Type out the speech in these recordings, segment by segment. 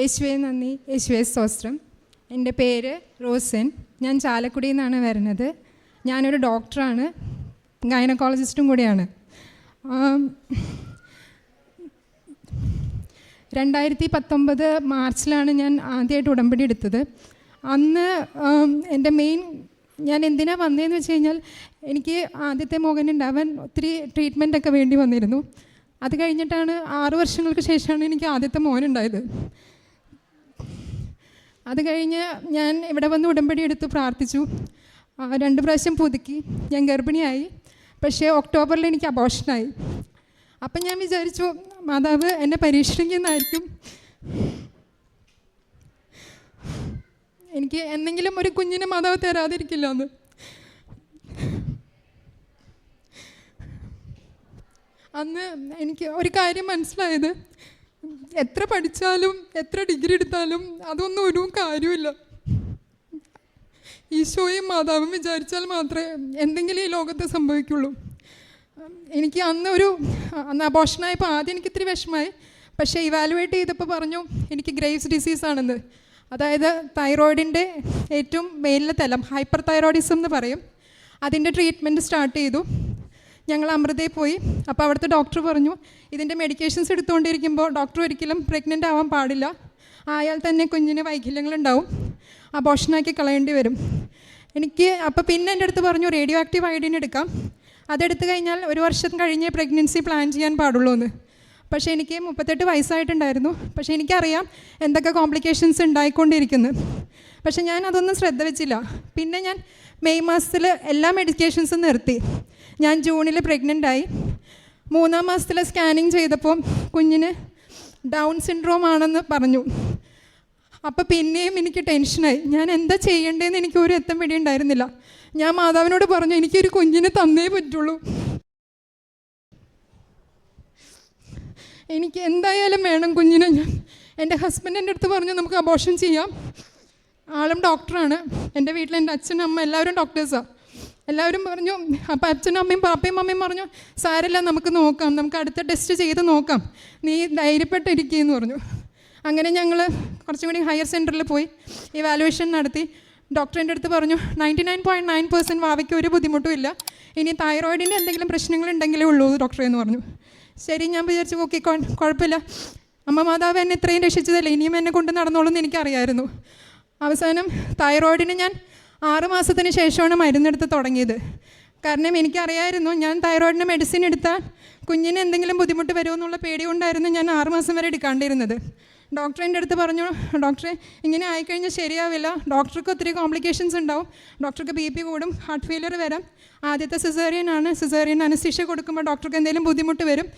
യേശുവേ നന്ദി, യേശുവേ സ്തോത്രം. എൻ്റെ പേര് റോസൻ. ഞാൻ ചാലക്കുടിയിൽ നിന്നാണ് വരുന്നത്. ഞാനൊരു ഡോക്ടറാണ്, ഗൈനക്കോളജിസ്റ്റും കൂടിയാണ്. 2019 മാർച്ചിലാണ് ഞാൻ ആദ്യമായിട്ട് ഉടമ്പടി എടുത്തത്. അന്ന് എൻ്റെ ഞാൻ എന്തിനാണ് വന്നതെന്ന് വെച്ച് കഴിഞ്ഞാൽ, എനിക്ക് ആദ്യത്തെ മകനുണ്ട്. അവൻ ഒത്തിരി ട്രീറ്റ്മെൻറ്റൊക്കെ വേണ്ടി വന്നിരുന്നു. അത് കഴിഞ്ഞിട്ടാണ് 6 വർഷങ്ങൾക്ക് ശേഷമാണ് എനിക്ക് ആദ്യത്തെ മോനുണ്ടായത്. അത് കഴിഞ്ഞ് ഞാൻ ഇവിടെ വന്ന് ഉടമ്പടി എടുത്ത് പ്രാർത്ഥിച്ചു. 2 പ്രാവശ്യം പുതുക്കി. ഞാൻ ഗർഭിണിയായി. പക്ഷേ ഒക്ടോബറിൽ എനിക്ക് അബോർഷനായി. അപ്പം ഞാൻ വിചാരിച്ചു, മാതാവ് എന്നെ പരീക്ഷിക്കുന്നതായിരിക്കും, എനിക്ക് എന്തെങ്കിലും ഒരു കുഞ്ഞിനെ മാതാവ് തരാതിരിക്കില്ല എന്ന്. അന്ന് എനിക്ക് ഒരു കാര്യം മനസ്സിലായത്, എത്ര പഠിച്ചാലും എത്ര ഡിഗ്രി എടുത്താലും അതൊന്നും ഒരു കാര്യമില്ല. ഈശോയും മാതാവും വിചാരിച്ചാൽ മാത്രമേ എന്തെങ്കിലും ഈ ലോകത്ത് സംഭവിക്കുള്ളൂ. എനിക്ക് അന്ന് അബോർഷനായപ്പോൾ ആദ്യം എനിക്ക് ഇത്തിരി വിഷമമായി. പക്ഷേ ഇവാലുവേറ്റ് ചെയ്തപ്പോൾ പറഞ്ഞു എനിക്ക് ഗ്രേവ്സ് ഡിസീസാണെന്ന്. അതായത് തൈറോയിഡിൻ്റെ ഏറ്റവും മേലിലെ തലം, ഹൈപ്പർ തൈറോയിഡിസം എന്ന് പറയും. അതിൻ്റെ ട്രീറ്റ്മെൻറ്റ് സ്റ്റാർട്ട് ചെയ്തു. ഞങ്ങൾ അമൃതയിൽ പോയി. അപ്പോൾ അവിടുത്തെ ഡോക്ടർ പറഞ്ഞു, ഇതിൻ്റെ മെഡിക്കേഷൻസ് എടുത്തുകൊണ്ടിരിക്കുമ്പോൾ ഡോക്ടർ ഒരിക്കലും പ്രഗ്നൻ്റ് ആവാൻ പാടില്ല, ആയാൽ തന്നെ കുഞ്ഞിന് വൈകല്യങ്ങളുണ്ടാവും, അബോർഷനാക്കി കളയേണ്ടി വരും. അപ്പോൾ പിന്നെ എൻ്റെ അടുത്ത് പറഞ്ഞു, റേഡിയോ ആക്റ്റീവ് അയഡിൻ എടുക്കാം, അതെടുത്തു കഴിഞ്ഞാൽ 1 വർഷം കഴിഞ്ഞേ പ്രഗ്നൻസി പ്ലാൻ ചെയ്യാൻ പാടുള്ളൂ എന്ന്. പക്ഷേ എനിക്ക് 38 വയസ്സായിട്ടുണ്ടായിരുന്നു. പക്ഷേ എനിക്കറിയാം എന്തൊക്കെ കോംപ്ലിക്കേഷൻസ് ഉണ്ടായിക്കൊണ്ടിരിക്കുന്നു. പക്ഷേ ഞാൻ അതൊന്നും ശ്രദ്ധ വെച്ചില്ല. പിന്നെ ഞാൻ മെയ് മാസത്തിൽ എല്ലാ മെഡിക്കേഷൻസും നിർത്തി. ഞാൻ ജൂണിൽ പ്രഗ്നൻ്റായി. 3-ാം മാസത്തിലെ സ്കാനിങ് ചെയ്തപ്പോൾ കുഞ്ഞിന് ഡൗൺ സിൻഡ്രോം ആണെന്ന് പറഞ്ഞു. അപ്പോൾ പിന്നെയും എനിക്ക് ടെൻഷനായി. ഞാൻ എന്താ ചെയ്യേണ്ടതെന്ന് എനിക്ക് ഒരു എത്തം പിടി ഉണ്ടായിരുന്നില്ല. ഞാൻ മാതാവിനോട് പറഞ്ഞു, എനിക്കൊരു കുഞ്ഞിനെ തന്നേ പറ്റുള്ളൂ, എനിക്ക് എന്തായാലും വേണം കുഞ്ഞിനെ. എൻ്റെ ഹസ്ബൻഡ് എൻ്റെ അടുത്ത് പറഞ്ഞു, നമുക്ക് അബോർഷൻ ചെയ്യാം. ആളും ഡോക്ടറാണ്. എൻ്റെ വീട്ടിൽ എൻ്റെ അച്ഛനും അമ്മ എല്ലാവരും ഡോക്ടേഴ്സാണ്. എല്ലാവരും പറഞ്ഞു. അപ്പോൾ അച്ഛനും അമ്മയും പാപ്പയും അമ്മയും പറഞ്ഞു, സാരമില്ല, നമുക്ക് നോക്കാം, നമുക്ക് അടുത്ത ടെസ്റ്റ് ചെയ്ത് നോക്കാം, നീ ധൈര്യപ്പെട്ടിരിക്കുകയെന്ന് പറഞ്ഞു. അങ്ങനെ ഞങ്ങൾ കുറച്ചും കൂടി ഹയർ സെൻറ്ററിൽ പോയി ഇവാലുവേഷൻ നടത്തി. ഡോക്ടറിൻ്റെ അടുത്ത് പറഞ്ഞു, 99.9% വാവയ്ക്ക് ഒരു ബുദ്ധിമുട്ടും ഇല്ല, ഇനി തൈറോയിഡിൻ്റെ എന്തെങ്കിലും പ്രശ്നങ്ങളുണ്ടെങ്കിലേ ഉള്ളൂ ഡോക്ടറെ എന്ന് പറഞ്ഞു. ശരി, ഞാൻ വിചാരിച്ചു ഓക്കെ, കുഴപ്പമില്ല, അമ്മ മാതാവ് എന്നെ ഇത്രയും രക്ഷിച്ചതല്ലേ, ഇനിയും എന്നെ കൊണ്ട് നടന്നോളൂ എന്ന് എനിക്കറിയായിരുന്നു. അവസാനം തൈറോയിഡിന് ഞാൻ 6 മാസത്തിന് ശേഷമാണ് മരുന്നെടുത്ത് തുടങ്ങിയത്. കാരണം എനിക്കറിയായിരുന്നു, ഞാൻ തൈറോയിഡിന് മെഡിസിൻ എടുത്താൽ കുഞ്ഞിന് എന്തെങ്കിലും ബുദ്ധിമുട്ട് വരുമെന്നുള്ള പേടി കൊണ്ടായിരുന്നു ഞാൻ 6 മാസം വരെ എടുക്കാണ്ടിരുന്നത്. ഡോക്ടറിൻ്റെ അടുത്ത് പറഞ്ഞു, ഡോക്ടറെ ഇങ്ങനെ ആയിക്കഴിഞ്ഞാൽ ശരിയാവില്ല, ഡോക്ടർക്ക് ഒത്തിരി കോംപ്ലിക്കേഷൻസ് ഉണ്ടാവും, ഡോക്ടർക്ക് BP കൂടും, ഹാർട്ട് ഫെയിലിയർ വരാം, ആദ്യത്തെ സിസേറിയൻ ആണ്, സിസേറിയൻ അനസ്തീഷ്യ കൊടുക്കുമ്പോൾ ഡോക്ടർക്ക് എന്തെങ്കിലും ബുദ്ധിമുട്ട് വരും.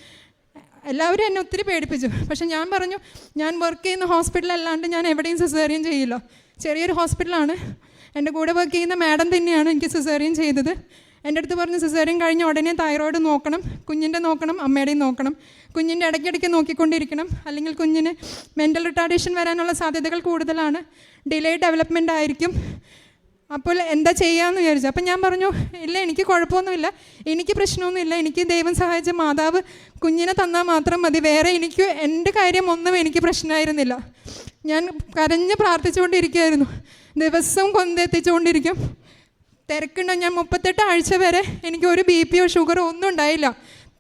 എല്ലാവരും എന്നെ ഒത്തിരി പേടിപ്പിച്ചു. പക്ഷേ ഞാൻ പറഞ്ഞു, ഞാൻ വർക്ക് ചെയ്യുന്ന ഹോസ്പിറ്റലല്ലാണ്ട് ഞാൻ എവിടെയും സിസേറിയൻ ചെയ്യില്ല. ചെറിയൊരു ഹോസ്പിറ്റലാണ്. എൻ്റെ കൂടെ വർക്ക് ചെയ്യുന്ന മാഡം തന്നെയാണ് എനിക്ക് സിസേറിയൻ ചെയ്തത്. എൻ്റെ അടുത്ത് പറഞ്ഞു, സിസേറിയൻ കഴിഞ്ഞ ഉടനെ തൈറോയിഡ് നോക്കണം, കുഞ്ഞിൻ്റെ നോക്കണം, അമ്മയുടെയും നോക്കണം, കുഞ്ഞിൻ്റെ ഇടയ്ക്കിടയ്ക്ക് നോക്കിക്കൊണ്ടിരിക്കണം, അല്ലെങ്കിൽ കുഞ്ഞിന് മെൻ്റൽ റിട്ടാർഡേഷൻ വരാനുള്ള സാധ്യതകൾ കൂടുതലാണ്, ഡിലേ ഡെവലപ്മെൻ്റ് ആയിരിക്കും. അപ്പോൾ എന്താ ചെയ്യാമെന്ന് വിചാരിച്ചു. അപ്പം ഞാൻ പറഞ്ഞു, ഇല്ല, എനിക്ക് കുഴപ്പമൊന്നുമില്ല, എനിക്ക് പ്രശ്നമൊന്നുമില്ല, എനിക്ക് ദൈവം സഹായിച്ച മാതാവ് കുഞ്ഞിനെ തന്നാൽ മാത്രം മതി, വേറെ എനിക്ക് എൻ്റെ കാര്യം ഒന്നും എനിക്ക് പ്രശ്നമായിരുന്നില്ല. ഞാൻ കരഞ്ഞ് പ്രാർത്ഥിച്ചുകൊണ്ടിരിക്കുകയായിരുന്നു, ദിവസം കൊന്തെത്തിച്ചുകൊണ്ടിരിക്കും. തിരക്കുണ്ടോ? ഞാൻ 38 ആഴ്ച വരെ എനിക്ക് ഒരു BP യോ ഷുഗറോ ഒന്നും ഉണ്ടായില്ല.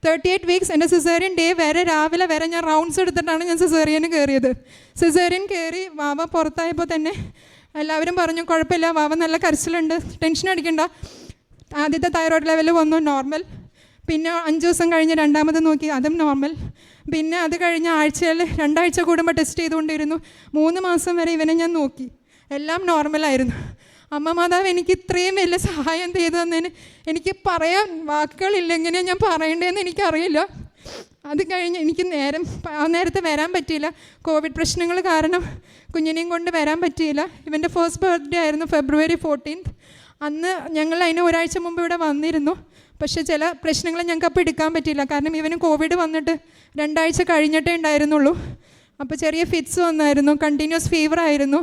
38 വീക്സ് എൻ്റെ സിസേറിയൻ ഡേ വരെ രാവിലെ വരെ ഞാൻ റൗണ്ട്സ് എടുത്തിട്ടാണ് ഞാൻ സിസേറിയന് കയറിയത്. സിസേറിയൻ കയറി വാവ പുറത്തായപ്പോൾ തന്നെ എല്ലാവരും പറഞ്ഞു, കുഴപ്പമില്ല, വാവ നല്ല കരച്ചിലുണ്ട്, ടെൻഷൻ അടിക്കണ്ട. ആദ്യത്തെ തൈറോയ്ഡ് ലെവൽ വന്നു, നോർമൽ. പിന്നെ 5 ദിവസം കഴിഞ്ഞ് 2ാമത് നോക്കി, അതും നോർമൽ. പിന്നെ അത് കഴിഞ്ഞ ആഴ്ചയിൽ 2 ആഴ്ച കൂടുമ്പോൾ ടെസ്റ്റ് ചെയ്തുകൊണ്ടിരുന്നു. 3 മാസം വരെ ഇവനെ ഞാൻ നോക്കി, എല്ലാം നോർമലായിരുന്നു. അമ്മ മാതാവ് എനിക്ക് ഇത്രയും വലിയ സഹായം ചെയ്തു തന്നതിന് എനിക്ക് പറയാൻ വാക്കുകളില്ല, എങ്ങനെയാണ് ഞാൻ പറയേണ്ടതെന്ന് എനിക്കറിയില്ല. അത് കഴിഞ്ഞ് എനിക്ക് നേരത്തെ വരാൻ പറ്റിയില്ല, കോവിഡ് പ്രശ്നങ്ങൾ കാരണം കുഞ്ഞിനെയും കൊണ്ട് വരാൻ പറ്റിയില്ല. ഇവൻ്റെ ഫസ്റ്റ് ബർത്ത്ഡേ ആയിരുന്നു February 14th. അന്ന് ഞങ്ങൾ അതിന് 1 ആഴ്ച മുമ്പ് ഇവിടെ വന്നിരുന്നു. പക്ഷേ ചില പ്രശ്നങ്ങൾ ഞങ്ങൾക്ക് അപ്പോൾ എടുക്കാൻ പറ്റിയില്ല. കാരണം ഇവന് കോവിഡ് വന്നിട്ട് 2 ആഴ്ച കഴിഞ്ഞിട്ടേ ഉണ്ടായിരുന്നുള്ളൂ. അപ്പോൾ ചെറിയ ഫിറ്റ്സ് വന്നായിരുന്നു, കണ്ടിന്യൂസ് ഫീവർ ആയിരുന്നു,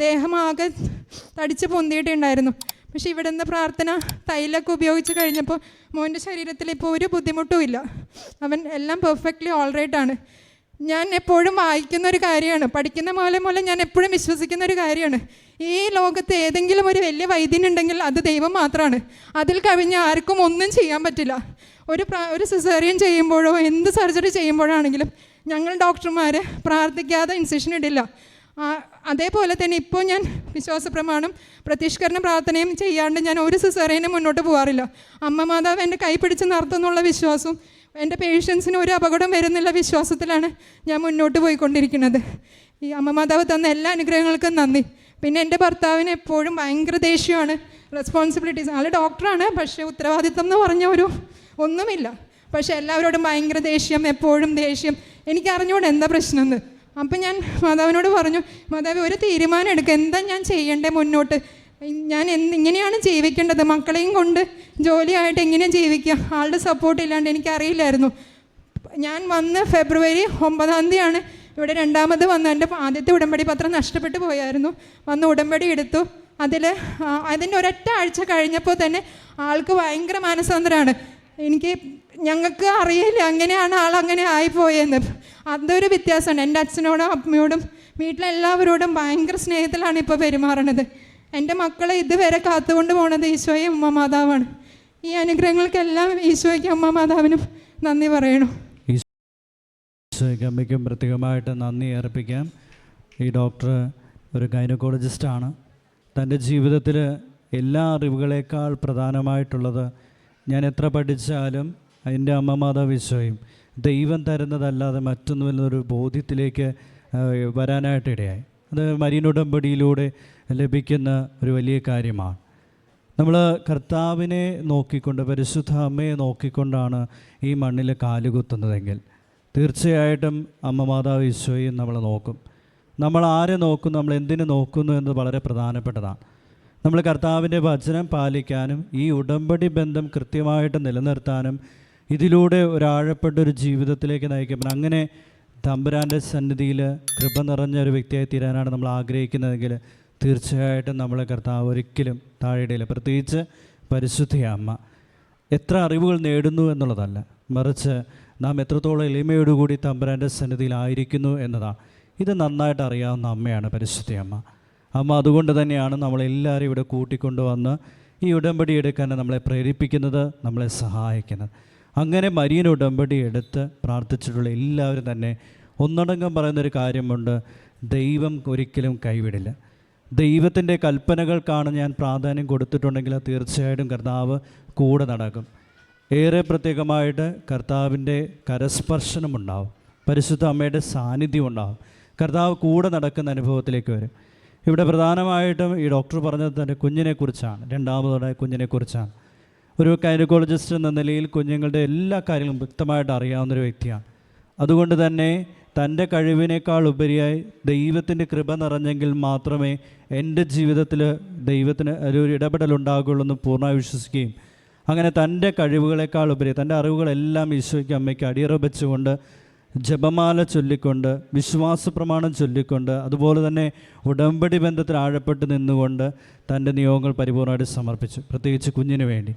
ദേഹമാകെ തടിച്ച് പൊന്തിയിട്ടുണ്ടായിരുന്നു. പക്ഷേ ഇവിടെ നിന്ന് പ്രാർത്ഥന തൈലൊക്കെ ഉപയോഗിച്ച് കഴിഞ്ഞപ്പോൾ മോൻ്റെ ശരീരത്തിൽ ഇപ്പോൾ ഒരു ബുദ്ധിമുട്ടും ഇല്ല. അവൻ എല്ലാം പെർഫെക്റ്റ്ലി ഓൾറൈറ്റ് ആണ്. ഞാൻ എപ്പോഴും വായിക്കുന്ന ഒരു കാര്യമാണ്, പഠിക്കുന്ന മൂലം ഞാൻ എപ്പോഴും വിശ്വസിക്കുന്ന ഒരു കാര്യമാണ്, ഈ ലോകത്ത് ഏതെങ്കിലും ഒരു വലിയ വൈദ്യനുണ്ടെങ്കിൽ അത് ദൈവം മാത്രമാണ്. അതിൽ കവിഞ്ഞ് ആർക്കും ഒന്നും ചെയ്യാൻ പറ്റില്ല. ഒരു സിസേറിയൻ ചെയ്യുമ്പോഴോ എന്ത് സർജറി ചെയ്യുമ്പോഴാണെങ്കിലും ഞങ്ങൾ ഡോക്ടർമാർ പ്രാർത്ഥിക്കാതെ ഇൻസിഷൻ ഇടില്ല. അതേപോലെ തന്നെ ഇപ്പോൾ ഞാൻ വിശ്വാസപ്രമാണം പ്രത്യക്ഷീകരണ പ്രാർത്ഥനയും ചെയ്യാണ്ട് ഞാൻ ഒരു സിസേറിയനും മുന്നോട്ട് പോകാറില്ല. അമ്മ മാതാവ് എൻ്റെ കൈ പിടിച്ച് നടത്തുന്നുള്ള വിശ്വാസവും എൻ്റെ പേഷ്യൻസിന് ഒരു അപകടം വരുന്നില്ല വിശ്വാസത്തിലാണ് ഞാൻ മുന്നോട്ട് പോയിക്കൊണ്ടിരിക്കുന്നത്. ഈ അമ്മ മാതാവ് തന്ന എല്ലാ അനുഗ്രഹങ്ങൾക്കും നന്ദി. പിന്നെ എൻ്റെ ഭർത്താവിന് എപ്പോഴും ഭയങ്കര ദേഷ്യമാണ്, റെസ്പോൺസിബിലിറ്റീസ്. ആൾ ഡോക്ടറാണ്, പക്ഷേ ഉത്തരവാദിത്തം എന്ന് പറഞ്ഞ ഒന്നുമില്ല. പക്ഷേ എല്ലാവരോടും ഭയങ്കര ദേഷ്യം, എപ്പോഴും ദേഷ്യം. എനിക്ക് അറിഞ്ഞുകൂടെ എന്താ പ്രശ്നമെന്ന്. അപ്പം ഞാൻ മാതാവിനോട് പറഞ്ഞു, മാതാവ് ഒരു തീരുമാനം എടുക്കുക, എന്താ ഞാൻ ചെയ്യേണ്ടത് മുന്നോട്ട്, ഞാൻ ഇങ്ങനെയാണ് ജീവിക്കേണ്ടത്, മക്കളെയും കൊണ്ട് ജോലിയായിട്ട് എങ്ങനെയാണ് ജീവിക്കുക, ആളുടെ സപ്പോർട്ട് ഇല്ലാണ്ട് എനിക്കറിയില്ലായിരുന്നു. ഞാൻ വന്ന് ഫെബ്രുവരി 9 ഇവിടെ രണ്ടാമത് വന്ന് എൻ്റെ ആദ്യത്തെ ഉടമ്പടി പത്രം നഷ്ടപ്പെട്ടു പോയായിരുന്നു. വന്ന് ഉടമ്പടി എടുത്തു. അതിൻ്റെ ഒരൊറ്റ ആഴ്ച കഴിഞ്ഞപ്പോൾ തന്നെ ആൾക്ക് ഭയങ്കര മാനസാന്തരമാണ്. ഞങ്ങൾക്ക് അറിയില്ല അങ്ങനെയാണ് ആളങ്ങനെ ആയിപ്പോയെന്ന്. അതൊരു വ്യത്യാസമാണ്. എൻ്റെ അച്ഛനോടും അമ്മയോടും വീട്ടിലെല്ലാവരോടും ഭയങ്കര സ്നേഹത്തിലാണ് ഇപ്പോൾ പെരുമാറണത്. എൻ്റെ മക്കളെ ഇതുവരെ കാത്തുകൊണ്ട് പോണത് ഈശോയും അമ്മ മാതാവാണ്. ഈ അനുഗ്രഹങ്ങൾക്കെല്ലാം ഈശോയ്ക്കും അമ്മ മാതാവിനും നന്ദി പറയണം. ഈശോയ്ക്ക് അമ്മയ്ക്കും പ്രത്യേകമായിട്ട് നന്ദി അർപ്പിക്കാം. ഈ ഡോക്ടർ ഒരു ഗൈനക്കോളജിസ്റ്റാണ്. തൻ്റെ ജീവിതത്തിൽ എല്ലാ അറിവുകളേക്കാൾ പ്രധാനമായിട്ടുള്ളത് ഞാൻ എത്ര പഠിച്ചാലും എൻ്റെ അമ്മ മാതാവ് ഈശോയും ദൈവം തരുന്നതല്ലാതെ മറ്റൊന്നുമില്ലെന്നൊരു ബോധ്യത്തിലേക്ക് വരാനായിട്ടിടയായി. അത് മരീൻ ഉടമ്പടിയിലൂടെ ലഭിക്കുന്ന ഒരു വലിയ കാര്യമാണ്. നമ്മൾ കർത്താവിനെ നോക്കിക്കൊണ്ട്, പരിശുദ്ധ അമ്മയെ നോക്കിക്കൊണ്ടാണ് ഈ മണ്ണിൽ കാലുകുത്തുന്നതെങ്കിൽ തീർച്ചയായിട്ടും അമ്മ മാതാവ് ഈശോയും നമ്മൾ നോക്കും. നമ്മൾ ആരെ നോക്കുന്നു, നമ്മൾ എന്തിനു നോക്കുന്നു എന്നത് വളരെ പ്രധാനപ്പെട്ടതാണ്. നമ്മൾ കർത്താവിൻ്റെ വചനം പാലിക്കാനും ഈ ഉടമ്പടി ബന്ധം കൃത്യമായിട്ട് നിലനിർത്താനും ഇതിലൂടെ ഒരാഴപ്പെട്ടൊരു ജീവിതത്തിലേക്ക് നയിക്കപ്പെടാൻ, അങ്ങനെ തമ്പുരാൻ്റെ സന്നിധിയിൽ കൃപ നിറഞ്ഞ ഒരു വ്യക്തിയായി തീരാനാണ് നമ്മൾ ആഗ്രഹിക്കുന്നതെങ്കിൽ തീർച്ചയായിട്ടും നമ്മളെ കർത്താവ് ഒരിക്കലും താഴെയിടയില്ല. പ്രത്യേകിച്ച് പരിശുദ്ധ അമ്മ എത്ര അറിവുകൾ നേടുന്നു എന്നുള്ളതല്ല, മറിച്ച് നാം എത്രത്തോളം എളിമയോടുകൂടി തമ്പുരാൻ്റെ സന്നിധിയിലായിരിക്കുന്നു എന്നതാണ്. ഇത് നന്നായിട്ട് അറിയാവുന്ന അമ്മയാണ് പരിശുദ്ധ അമ്മ. അമ്മ അതുകൊണ്ട് തന്നെയാണ് നമ്മളെല്ലാവരും ഇവിടെ കൂട്ടിക്കൊണ്ടുവന്ന് ഈ ഉടമ്പടി എടുക്കാൻ നമ്മളെ പ്രേരിപ്പിക്കുന്നത്, നമ്മളെ സഹായിക്കുന്നത്. അങ്ങനെ മരീൻ ഉടമ്പടി എടുത്ത് പ്രാർത്ഥിച്ചിട്ടുള്ള എല്ലാവരും തന്നെ ഒന്നടങ്കം പറയുന്നൊരു കാര്യമുണ്ട്, ദൈവം ഒരിക്കലും കൈവിടില്ല. ദൈവത്തിൻ്റെ കൽപ്പനകൾക്കാണ് ഞാൻ പ്രാധാന്യം കൊടുത്തിട്ടുണ്ടെങ്കിൽ തീർച്ചയായിട്ടും കർത്താവ് കൂടെ നടക്കും. ഏറെ പ്രത്യേകമായിട്ട് കർത്താവിൻ്റെ കരസ്പർശനമുണ്ടാവും, പരിശുദ്ധ അമ്മയുടെ സാന്നിധ്യം ഉണ്ടാവും, കർത്താവ് കൂടെ നടക്കുന്ന അനുഭവത്തിലേക്ക് വരും. ഇവിടെ പ്രധാനമായിട്ടും ഈ ഡോക്ടർ പറഞ്ഞത് തന്നെ കുഞ്ഞിനെക്കുറിച്ചാണ്, രണ്ടാമതോടെ കുഞ്ഞിനെക്കുറിച്ചാണ്. ഒരു ഗൈനക്കോളജിസ്റ്റ് എന്ന നിലയിൽ കുഞ്ഞുങ്ങളുടെ എല്ലാ കാര്യങ്ങളും വ്യക്തമായിട്ട് അറിയാവുന്നൊരു വ്യക്തിയാണ്. അതുകൊണ്ട് തന്നെ തൻ്റെ കഴിവിനേക്കാൾ ഉപരിയായി ദൈവത്തിൻ്റെ കൃപ നിറഞ്ഞെങ്കിൽ മാത്രമേ എൻ്റെ ജീവിതത്തിൽ ദൈവത്തിന് ഒരു ഇടപെടലുണ്ടാകുള്ളൂ എന്ന് പൂർണ്ണമായി വിശ്വസിക്കുകയും അങ്ങനെ തൻ്റെ കഴിവുകളെക്കാൾ ഉപരി തൻ്റെ അറിവുകളെല്ലാം ഈശോയ്ക്ക് അമ്മയ്ക്ക് അടിയറവെച്ചുകൊണ്ട് ജപമാല ചൊല്ലിക്കൊണ്ട് വിശ്വാസ പ്രമാണം ചൊല്ലിക്കൊണ്ട് അതുപോലെ തന്നെ ഉടമ്പടി ബന്ധത്തിൽ ആഴപ്പെട്ട് നിന്നുകൊണ്ട് തൻ്റെ നിയോഗങ്ങൾ പരിപൂർണ്ണമായിട്ട് സമർപ്പിച്ചു, പ്രത്യേകിച്ച് കുഞ്ഞിന് വേണ്ടി.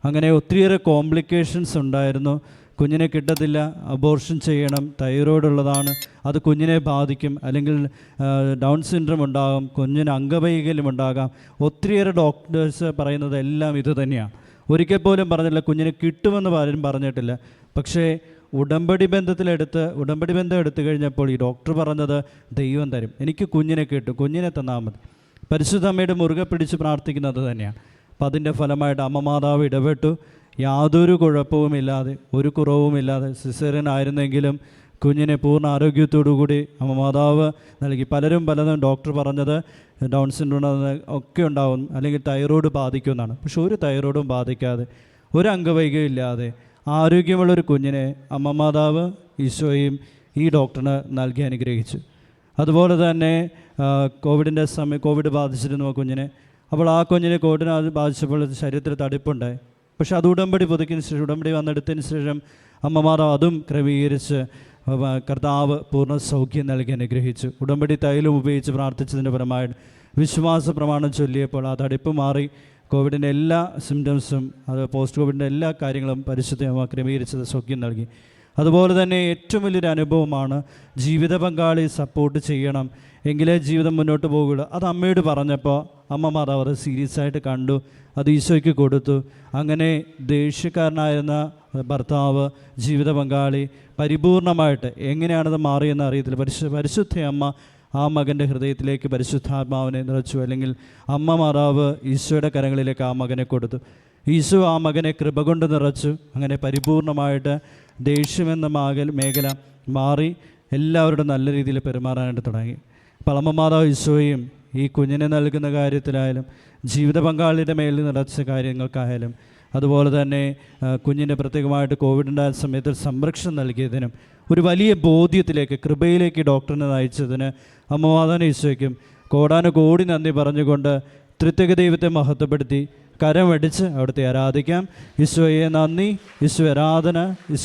അങ്ങനെ ഒത്തിരിയേറെ കോംപ്ലിക്കേഷൻസ് ഉണ്ടായിരുന്നു. കുഞ്ഞിനെ കിട്ടത്തില്ല, അബോർഷൻ ചെയ്യണം, തൈറോയ്ഡ് ഉള്ളതാണ്, അത് കുഞ്ഞിനെ ബാധിക്കും, അല്ലെങ്കിൽ ഡൗൺ സിൻഡ്രം ഉണ്ടാകും, കുഞ്ഞിന് അംഗവൈകല്യം ഉണ്ടാകാം. ഒത്തിരിയേറെ ഡോക്ടേഴ്സ് പറയുന്നത് എല്ലാം ഇത് തന്നെയാണ്. ഒരിക്കൽ പോലും പറഞ്ഞില്ല കുഞ്ഞിനെ കിട്ടുമെന്ന് പലരും പറഞ്ഞിട്ടില്ല. പക്ഷേ ഉടമ്പടി ബന്ധം എടുത്തു കഴിഞ്ഞപ്പോൾ ഈ ഡോക്ടർ പറഞ്ഞത് ദൈവം തരും, എനിക്ക് കുഞ്ഞിനെ കിട്ടും, കുഞ്ഞിനെ തന്നാൽ മതി. പരിശുദ്ധ അമ്മയുടെ മുറുകെ പിടിച്ച് പ്രാർത്ഥിക്കുന്നത് തന്നെയാണ്. അപ്പം അതിൻ്റെ ഫലമായിട്ട് അമ്മ മാതാവ് ഇടപെട്ടു. യാതൊരു കുഴപ്പവുമില്ലാതെ, ഒരു കുറവുമില്ലാതെ, സിസേറിയൻ ആയിരുന്നെങ്കിലും കുഞ്ഞിനെ പൂർണ്ണ ആരോഗ്യത്തോടുകൂടി അമ്മ മാതാവ് നൽകി. പലതും ഡോക്ടർ പറഞ്ഞത് ഡൗൺ സിൻഡ്രോം ഒക്കെ ഉണ്ടാവും, അല്ലെങ്കിൽ തൈറോയ്ഡ് ബാധിക്കുമെന്നാണ്. പക്ഷെ ഒരു തൈറോയ്ഡും ബാധിക്കാതെ, ഒരു അംഗവൈകല്യം ഇല്ലാതെ ആരോഗ്യമുള്ളൊരു കുഞ്ഞിനെ അമ്മ മാതാവ് ഈശോയും ഈ ഡോക്ടറിന് നൽകി അനുഗ്രഹിച്ചു. അതുപോലെ തന്നെ കോവിഡ് ബാധിച്ചിരുന്നു കുഞ്ഞിനെ. അപ്പോൾ ആ കുഞ്ഞിനെ കോവിഡിനെ ബാധിച്ചപ്പോൾ ശരീരത്തിൽ തടിപ്പുണ്ടായി. പക്ഷെ അത് ഉടമ്പടി പുതുക്കിയതിന് ശേഷം, ഉടമ്പടി വന്നെടുത്തതിന് ശേഷം അമ്മ മാതാവ് അതും ക്രമീകരിച്ച് കർത്താവ് പൂർണ്ണ സൗഖ്യം നൽകി അനുഗ്രഹിച്ചു. ഉടമ്പടി തൈലം ഉപയോഗിച്ച് പ്രാർത്ഥിച്ചതിൻ്റെ ഫലമായിട്ട് വിശ്വാസ പ്രമാണം ചൊല്ലിയപ്പോൾ ആ തടിപ്പ് മാറി. കോവിഡിൻ്റെ എല്ലാ സിംറ്റംസും, അത് പോസ്റ്റ് കോവിഡിൻ്റെ എല്ലാ കാര്യങ്ങളും പരിശുദ്ധ ക്രമീകരിച്ചത് സൗഖ്യം നൽകി. അതുപോലെ തന്നെ ഏറ്റവും വലിയൊരു അനുഭവമാണ് ജീവിത പങ്കാളി സപ്പോർട്ട് ചെയ്യണം എങ്കിലേ ജീവിതം മുന്നോട്ട് പോകുകയുള്ളൂ. അത് അമ്മയോട് പറഞ്ഞപ്പോൾ അമ്മ മാതാവ് അത് സീരിയസ് ആയിട്ട് കണ്ടു, അത് ഈശോയ്ക്ക് കൊടുത്തു. അങ്ങനെ ദേഷ്യക്കാരനായിരുന്ന ഭർത്താവ്, ജീവിത പങ്കാളി പരിപൂർണമായിട്ട് എങ്ങനെയാണത് മാറിയെന്ന് അറിയത്തില്ല. പരിശുദ്ധ അമ്മ ആ മകൻ്റെ ഹൃദയത്തിലേക്ക് പരിശുദ്ധാത്മാവിനെ നിറച്ചു, അല്ലെങ്കിൽ അമ്മ മാതാവ് ഈശോയുടെ കരങ്ങളിലേക്ക് ആ മകനെ കൊടുത്തു. ഈശോ ആ മകനെ കൃപ കൊണ്ട് നിറച്ചു. അങ്ങനെ പരിപൂർണമായിട്ട് ദേഷ്യമെന്ന മേഖല മാറി എല്ലാവരോടും നല്ല രീതിയിൽ പെരുമാറാനായിട്ട് തുടങ്ങി. പളമ മാതാവ് ഈശോയും ഈ കുഞ്ഞിനെ നൽകുന്ന കാര്യത്തിലായാലും ജീവിത പങ്കാളിയുടെ മേലിൽ നിറച്ച കാര്യങ്ങൾക്കായാലും അതുപോലെ തന്നെ കുഞ്ഞിൻ്റെ പ്രത്യേകമായിട്ട് കോവിഡിൻ്റെ സമയത്ത് സംരക്ഷണം നൽകിയതിനും ഒരു വലിയ ബോധ്യത്തിലേക്ക്, കൃപയിലേക്ക് ഡോക്ടറിനെ നയിച്ചതിന് അമ്മ മാതാവിനെ ഈശോയ്ക്കും കോടാനുകോടി നന്ദി പറഞ്ഞുകൊണ്ട് ത്രിത്വക ദൈവത്തെ മഹത്വപ്പെടുത്തി കരമടിച്ച് അവിടുത്തെ ആരാധിക്കാം. ഈശോയെ നന്ദി, ഈശോ ആരാധന, ഈശോ